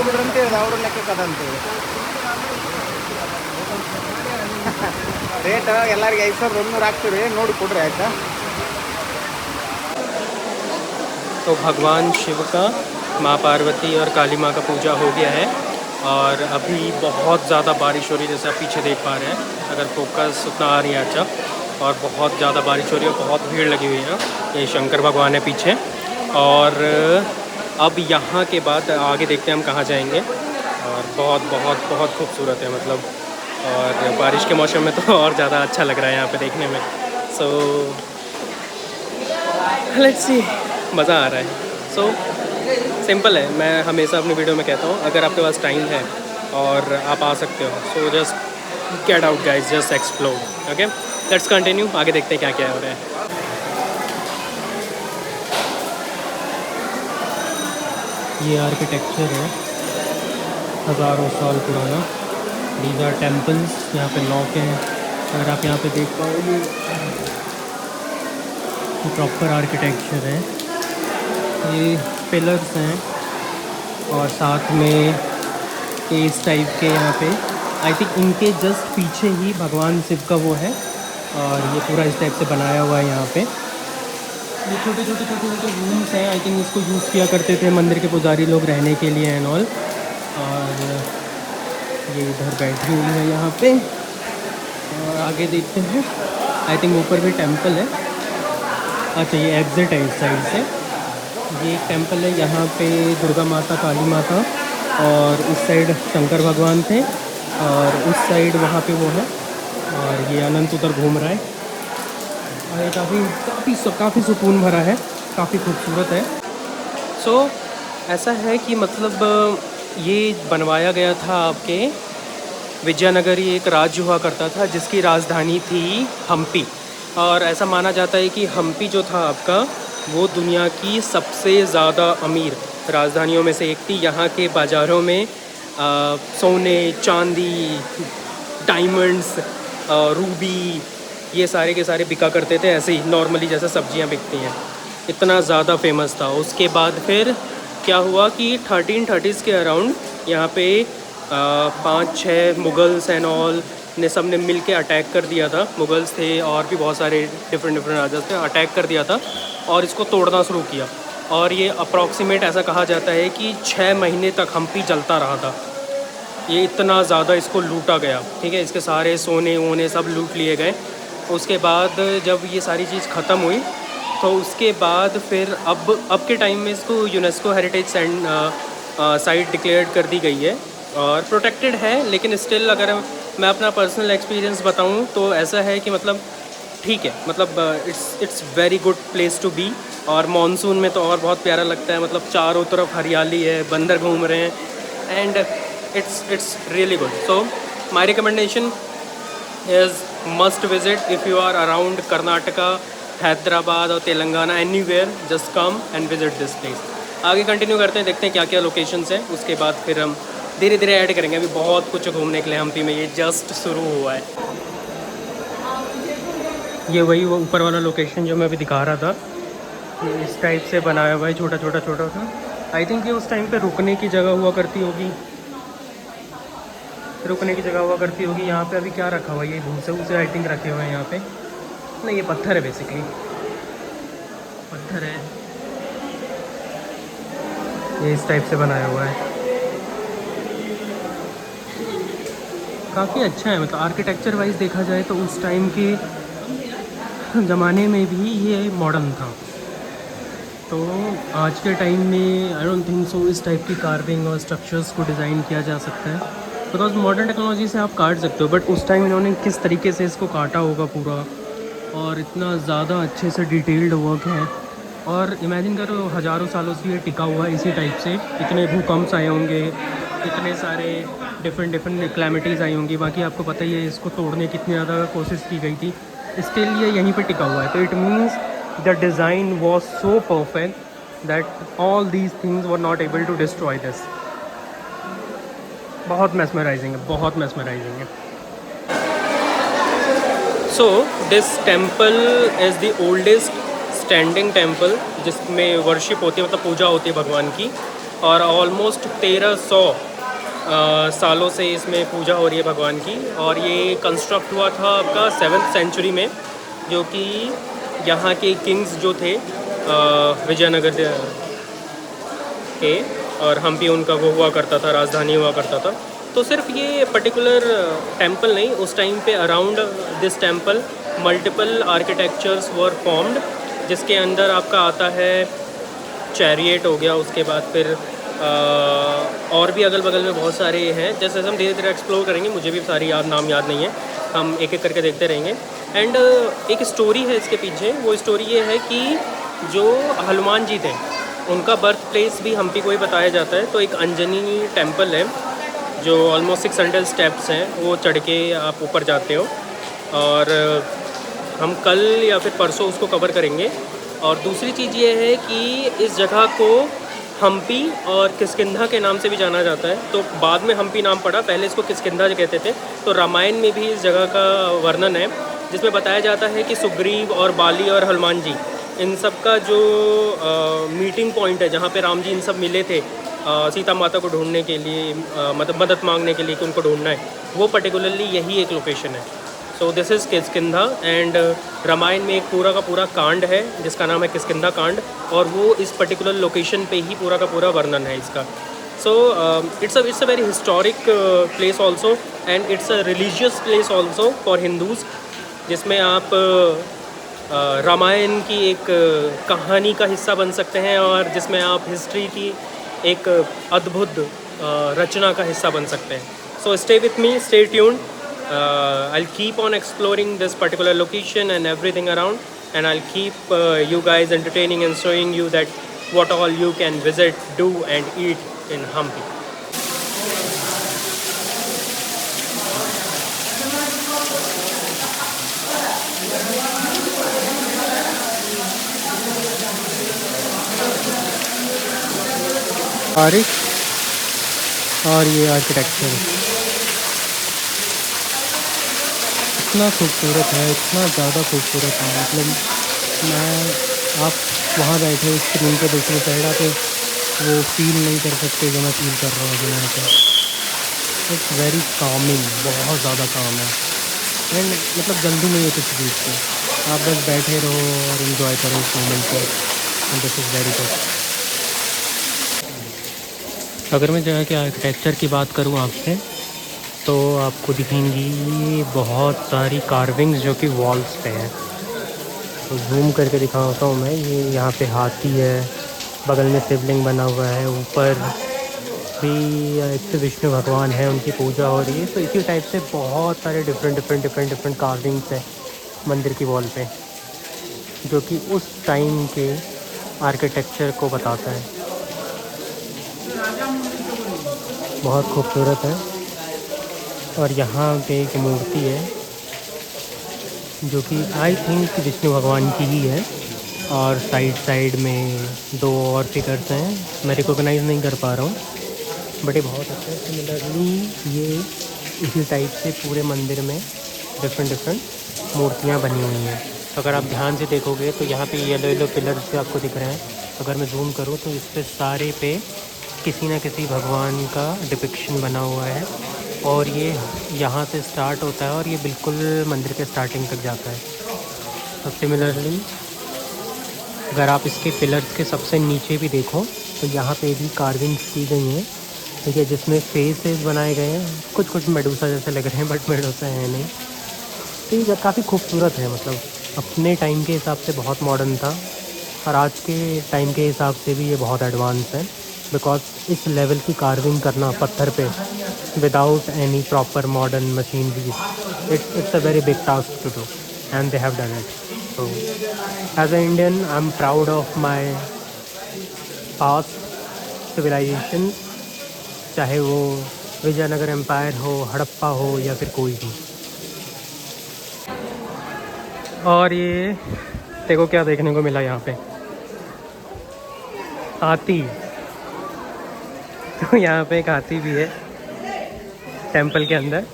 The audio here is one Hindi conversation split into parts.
ಬಿಡ್ರಂತ ಹೇಳಿದೆ, ಅವರು ಲೆಕ್ಕಕ್ಕದಂತೇಳಿ ರೇಟ್ ಎಲ್ಲರಿಗೆ 5100 ಹಾಕ್ತೀವಿ, ನೋಡಿ ಕೊಡ್ರಿ ಆಯಿತಾ. तो भगवान शिव का, माँ पार्वती और काली माँ का पूजा हो गया है और अभी बहुत ज़्यादा बारिश हो रही है, जैसे आप पीछे देख पा रहे हैं, अगर फोकस उतना आ रही है अच्छा, और बहुत ज़्यादा बारिश हो रही है, बहुत भीड़ लगी हुई है. ये शंकर भगवान है पीछे. और अब यहाँ के बाद आगे देखते हैं हम कहाँ जाएंगे. और बहुत बहुत बहुत खूबसूरत है मतलब, और बारिश के मौसम में तो और ज़्यादा अच्छा लग रहा है यहाँ पे देखने में. सो लेट्स सी, मज़ा आ रहा है. सो सिंपल है, मैं हमेशा अपनी वीडियो में कहता हूँ, अगर आपके पास टाइम है और आप आ सकते हो, so just get out guys, just explore. Okay, let's continue, आगे देखते हैं क्या क्या हो रहा है. ये आर्किटेक्चर है हज़ारों साल पुराना. दीज आर टेम्पल्स, यहाँ पे लॉक हैं. अगर आप यहाँ पे देख पाओगे, प्रॉपर आर्किटेक्चर है. ये पिलर्स हैं और साथ में इस टाइप के यहाँ पे, आई थिंक इनके जस्ट पीछे ही भगवान शिव का वो है, और ये पूरा इस टाइप से बनाया हुआ है. यहाँ पे ये छोटे छोटे रूम्स हैं. आई थिंक इसको यूज़ किया करते थे मंदिर के पुजारी लोग रहने के लिए एंड ऑल. और ये इधर बैठी हुई है यहाँ पे. और आगे देखते हैं, आई थिंक ऊपर भी टेम्पल है. अच्छा, ये एग्जिट है इस साइड से. ये एक टेम्पल है, यहाँ पे दुर्गा माता, काली माता, और उस साइड शंकर भगवान थे, और उस साइड वहाँ पे वो है. और ये अनंत उधर घूम रहा है. और ये काफ़ी सुकून भरा है, काफ़ी खूबसूरत है. सो ऐसा है कि मतलब ये बनवाया गया था आपके विजयनगर. ये एक राज्य हुआ करता था जिसकी राजधानी थी हम्पी. और ऐसा माना जाता है कि हम्पी जो था आपका, वो दुनिया की सबसे ज़्यादा अमीर राजधानियों में से एक थी. यहाँ के बाज़ारों में सोने, चांदी, डायमंड्स, रूबी, ये सारे के सारे बिका करते थे, ऐसे ही नॉर्मली जैसे सब्जियाँ बिकती हैं. इतना ज़्यादा फेमस था. उसके बाद फिर क्या हुआ कि 1330s के अराउंड यहाँ पे 5-6 मुगल्स एंड ऑल ने सब ने मिल के अटैक कर दिया था. मुगल्स थे और भी बहुत सारे डिफरेंट राजा थे, अटैक कर दिया था और इसको तोड़ना शुरू किया. और ये अप्रॉक्सीमेट ऐसा कहा जाता है कि 6 महीने तक हम्पी जलता रहा था. ये इतना ज़्यादा इसको लूटा गया, ठीक है. इसके सारे सोने वोने सब लूट लिए गए. उसके बाद जब ये सारी चीज़ ख़त्म हुई, तो उसके बाद फिर अब के टाइम में इसको यूनेस्को हेरिटेज साइट डिक्लेयर्ड कर दी गई है और प्रोटेक्टेड है. लेकिन स्टिल अगर मैं अपना पर्सनल एक्सपीरियंस बताऊं तो ऐसा है कि मतलब ठीक है, मतलब it's very good place to be. और मॉनसून में तो और बहुत प्यारा लगता है, मतलब चारों तरफ हरियाली है, बंदर घूम रहे हैं, and it's really good. So my recommendation is must visit if you are around Karnataka, Hyderabad और Telangana, anywhere, just come and visit this place. आगे कंटिन्यू करते हैं, देखते हैं क्या क्या लोकेशंस हैं. उसके बाद फिर हम धीरे धीरे ऐड करेंगे. अभी बहुत कुछ घूमने के लिए हम्पी में, ये जस्ट शुरू हुआ है. ये वही वो ऊपर वाला लोकेशन जो मैं अभी दिखा रहा था, ये इस टाइप से बनाया हुआ है, छोटा छोटा सा. आई थिंक ये उस टाइम पे रुकने की जगह हुआ करती होगी, यहाँ पे अभी क्या रखा हुआ है, ये भूसे वूसे आई थिंक रखे हुए हैं यहाँ पे. नहीं, ये पत्थर है, बेसिकली पत्थर है. ये इस टाइप से बनाया हुआ है. काफ़ी अच्छा है, मतलब आर्किटेक्चर वाइज देखा जाए तो उस टाइम के ज़माने में भी ये मॉडर्न था. तो आज के टाइम में आई डोंट थिंक सो इस टाइप की कार्विंग और स्ट्रक्चर्स को डिज़ाइन किया जा सकता है. बिकॉज मॉडर्न टेक्नोलॉजी से आप काट सकते हो, बट उस टाइम इन्होंने किस तरीके से इसको काटा होगा पूरा, और इतना ज़्यादा अच्छे से डिटेल्ड वर्क है. और इमेजिन करो हज़ारों सालों से ये टिका हुआ है इसी टाइप से. इतने भूकंप आए होंगे, इतने सारे डिफरेंट क्लैमिटीज़ आई होंगी. बाकी आपको पता ही है इसको तोड़ने कितनी ज़्यादा कोशिश की गई थी, स्टिल ये यहीं पे टिका हुआ है. तो it means the design was so perfect that all these things were not able to destroy this. बहुत मैस्मराइजिंग है, बहुत मैस्मराइजिंग है. So this temple is the oldest standing temple जिसमें वर्शिप होती है, मतलब पूजा होती है भगवान की. और ऑलमोस्ट 1300 सालों से इसमें पूजा हो रही है भगवान की। और ये कंस्ट्रक्ट हुआ था आपका 7th सेंचुरी में, जो कि यहाँ के किंग्स जो थे विजयनगर के, और हम्पी उनका वो हुआ करता था, राजधानी हुआ करता था। तो सिर्फ ये पर्टिकुलर टेंपल नहीं, उस टाइम पे around this temple multiple architectures were formed, जिसके अंदर आपका आता है चैरियट हो गया, उसके बाद फिर और भी अगल बगल में बहुत सारे हैं। जैसे हम धीरे धीरे एक्सप्लोर करेंगे, मुझे भी सारी नाम याद नहीं है, हम एक एक करके देखते रहेंगे। एंड एक स्टोरी है इसके पीछे। वो स्टोरी ये है कि जो हनुमान जी थे उनका बर्थ प्लेस भी हम्पी को ही बताया जाता है। तो एक अंजनी टेम्पल है जो ऑलमोस्ट 600 स्टेप्स हैं, वो चढ़ के आप ऊपर जाते हो, और हम कल या फिर परसों उसको कवर करेंगे। और दूसरी चीज़ ये है कि इस जगह को हम्पी और किष्किंधा के नाम से भी जाना जाता है। तो बाद में हम्पी नाम पड़ा, पहले इसको किष्किंधा कहते थे। तो रामायण में भी इस जगह का वर्णन है, जिसमें बताया जाता है कि सुग्रीव और बाली और हनुमान जी, इन सब का जो मीटिंग पॉइंट है, जहाँ पे राम जी इन सब मिले थे सीता माता को ढूंढने के लिए, मतलब मदद मांगने के लिए कि उनको ढूंढना है, वो पर्टिकुलरली यही एक लोकेशन है। So this is Kishkindha. And Ramayana में एक पूरा का पूरा कांड है जिसका नाम है किष्किंधा कांड, और वो इस पर्टिकुलर लोकेशन पे ही पूरा का पूरा वर्णन है इसका। So it's a very historic place also, and it's a religious place also for Hindus, जिसमें आप रामायण की एक कहानी का हिस्सा बन सकते हैं, और जिसमें आप हिस्ट्री की एक अद्भुत रचना का हिस्सा बन सकते हैं। So stay with me, stay tuned. I'll keep on exploring this particular location and everything around, and I'll keep you guys entertaining and showing you that what all you can visit, do and eat in Hampi. और ये आर्किटेक्चर इतना खूबसूरत है, इतना ज़्यादा खूबसूरत है। मतलब आप वहाँ बैठे स्क्रीन के दूसरी साइड आप वो फील नहीं कर सकते जो मैं फील कर रहा हूँ यहाँ पे। इट्स वेरी कामिंग, बहुत ज़्यादा काम है। एंड मतलब जल्दी नहीं है किसी चीज़ की, आप बस बैठे रहो और इन्जॉय करो इस मोमेंट को। And this is very good. अगर मैं जगह के आर्किटेक्चर की बात करूँ आपसे, तो आपको दिखेंगी बहुत सारी कार्विंग्स जो कि वॉल्स पे हैं। तो जूम करके दिखाता हूँ मैं। ये यहाँ पे हाथी है, बगल में शिवलिंग बना हुआ है, ऊपर भी एक विष्णु भगवान है, उनकी पूजा हो रही है। तो इसी टाइप से बहुत सारे डिफरेंट कार्विंग्स हैं मंदिर की वॉल पे, जो कि उस टाइम के आर्किटेक्चर को बताता है। बहुत खूबसूरत है। और यहाँ पे एक मूर्ति है जो कि आई थिंक विष्णु भगवान की ही है, और साइड में दो और फिगर्स हैं, मैं रिकॉग्नाइज़ नहीं कर पा रहा हूँ, बट ये बहुत अच्छा है। सिमिलरली ये इसी टाइप से पूरे मंदिर में डिफरेंट मूर्तियाँ बनी हुई हैं। अगर आप ध्यान से देखोगे तो यहाँ पे येलो पिलर्स से आपको दिख रहे हैं। अगर मैं जूम करूँ तो इस पे सारे पे किसी न किसी भगवान का डिपिक्शन बना हुआ है, और ये यहाँ से स्टार्ट होता है और ये बिल्कुल मंदिर के स्टार्टिंग तक जाता है। और सिमिलरली अगर आप इसके पिलर्स के सबसे नीचे भी देखो तो यहाँ पे भी कार्विंग्स की गई हैं, ठीक है, जिसमें फेसेस बनाए गए हैं। कुछ मेडूसा जैसे लग रहे हैं, बट मेडूसा है नहीं। तो ये काफ़ी खूबसूरत है। मतलब अपने टाइम के हिसाब से बहुत मॉडर्न था, और आज के टाइम के हिसाब से भी ये बहुत एडवांस है, बिकॉज इस लेवल की कार्विंग करना पत्थर पे without any proper modern machinery, it's a very big task to do, and they have done it. So, as an Indian, I'm proud of my past civilization, चाहे वो विजयनगर एम्पायर हो, हड़प्पा हो, या फिर कोई भी। और ये देखो क्या देखने को मिला यहाँ पे, हाथी। तो यहाँ पे एक हाथी भी है टेंपल के अंदर।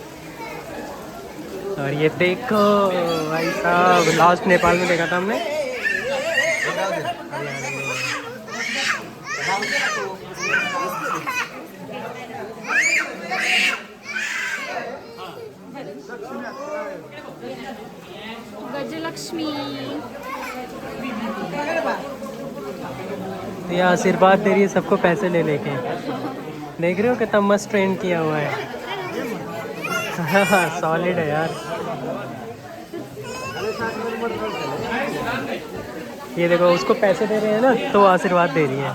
और ये देखो भाई साहब, लास्ट नेपाल में देखा था हमने। गजलक्ष्मी। ये आशीर्वाद दे रही है सबको पैसे ले लेके। देख रहे हो कितना मस्त ट्रेन किया हुआ है। सॉलिड है यार। ये देखो उसको पैसे दे रहे हैं ना तो आशीर्वाद दे रही है।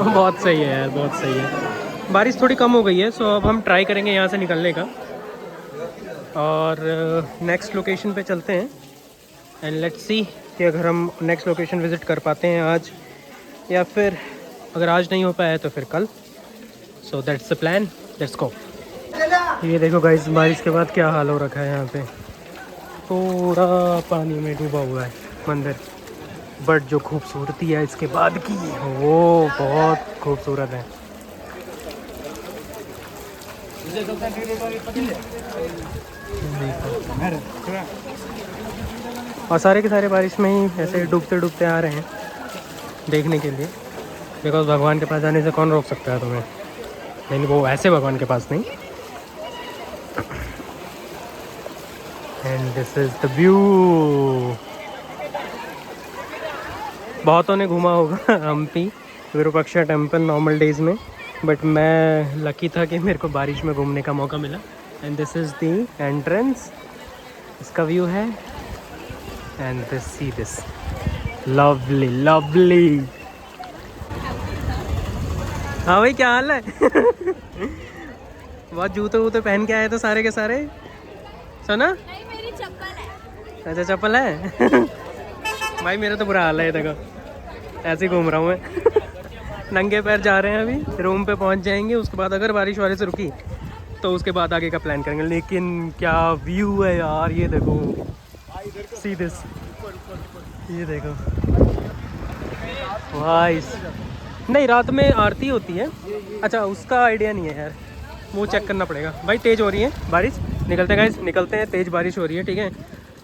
बहुत सही है यार, बहुत सही है। बारिश थोड़ी कम हो गई है, सो अब हम ट्राई करेंगे यहाँ से निकलने का और नेक्स्ट लोकेशन पे चलते हैं। एंड लेट्स सी कि अगर हम नेक्स्ट लोकेशन विज़िट कर पाते हैं आज, या फिर अगर आज नहीं हो पाया तो फिर कल। So that's the plan, let's go. ये देखो गाइस, बारिश के बाद क्या हाल हो रखा है यहाँ पे। पूरा पानी में डूबा हुआ है मंदिर, बट जो खूबसूरती है इसके बाद की वो बहुत खूबसूरत है। और सारे के सारे बारिश में ही ऐसे डूबते डूबते आ रहे हैं देखने के लिए, बिकॉज भगवान के पास जाने से कौन रोक सकता है तुम्हें। नहीं, वो ऐसे भगवान के पास नहीं। And this is the view. बहुतों ने घूमा होगा Hampi Virupaksha temple normal days में, बट मैं लकी था कि मेरे को बारिश में घूमने का मौका मिला। And this is the entrance, इसका व्यू है। And this, see this, lovely lovely. हाँ भाई, क्या हाल है? बहुत जूते वूते पहन के आए तो सारे के सारे। सुना? नहीं, मेरी चप्पल है। अच्छा, चप्पल है। भाई मेरा तो बुरा हाल है, देखो ऐसे ही घूम रहा हूँ मैं। नंगे पैर जा रहे हैं, अभी रूम पे पहुँच जाएंगे, उसके बाद अगर बारिश वारिश रुकी तो उसके बाद आगे का प्लान करेंगे। लेकिन क्या व्यू है यार, ये देखो, सी दिस, ये देखो भाई। नहीं, रात में आरती होती है। अच्छा, उसका आइडिया नहीं है यार, वो चेक करना पड़ेगा। भाई तेज़ हो रही है बारिश, निकलते हैं गाइस, निकलते हैं। तेज़ बारिश हो रही है, ठीक है।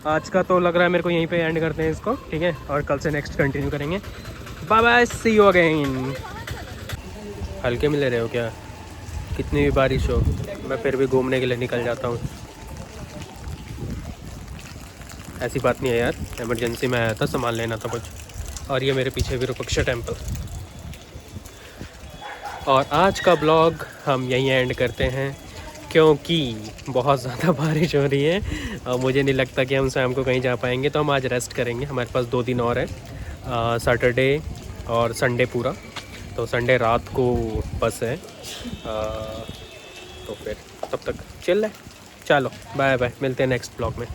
आज का तो लग रहा है मेरे को यहीं पे एंड करते हैं इसको, ठीक है। और कल से नेक्स्ट कंटिन्यू करेंगे। Bye bye, see you again. हल्के में ले रहे हो क्या? कितनी भी बारिश हो मैं फिर भी घूमने के लिए निकल जाता हूँ। ऐसी बात नहीं है यार, इमरजेंसी में आया था, सामान लेना था कुछ। और ये मेरे पीछे विरूपाक्षा टेम्पल। और आज का ब्लॉग हम यहीं एंड करते हैं, क्योंकि बहुत ज़्यादा बारिश हो रही है और मुझे नहीं लगता कि हम शाम को कहीं जा पाएंगे। तो हम आज रेस्ट करेंगे, हमारे पास 2 दिन और है, सैटरडे और संडे पूरा। तो संडे रात को बस है, तो फिर तब तक चिल है। चलो बाय बाय, मिलते हैं नेक्स्ट ब्लॉग में।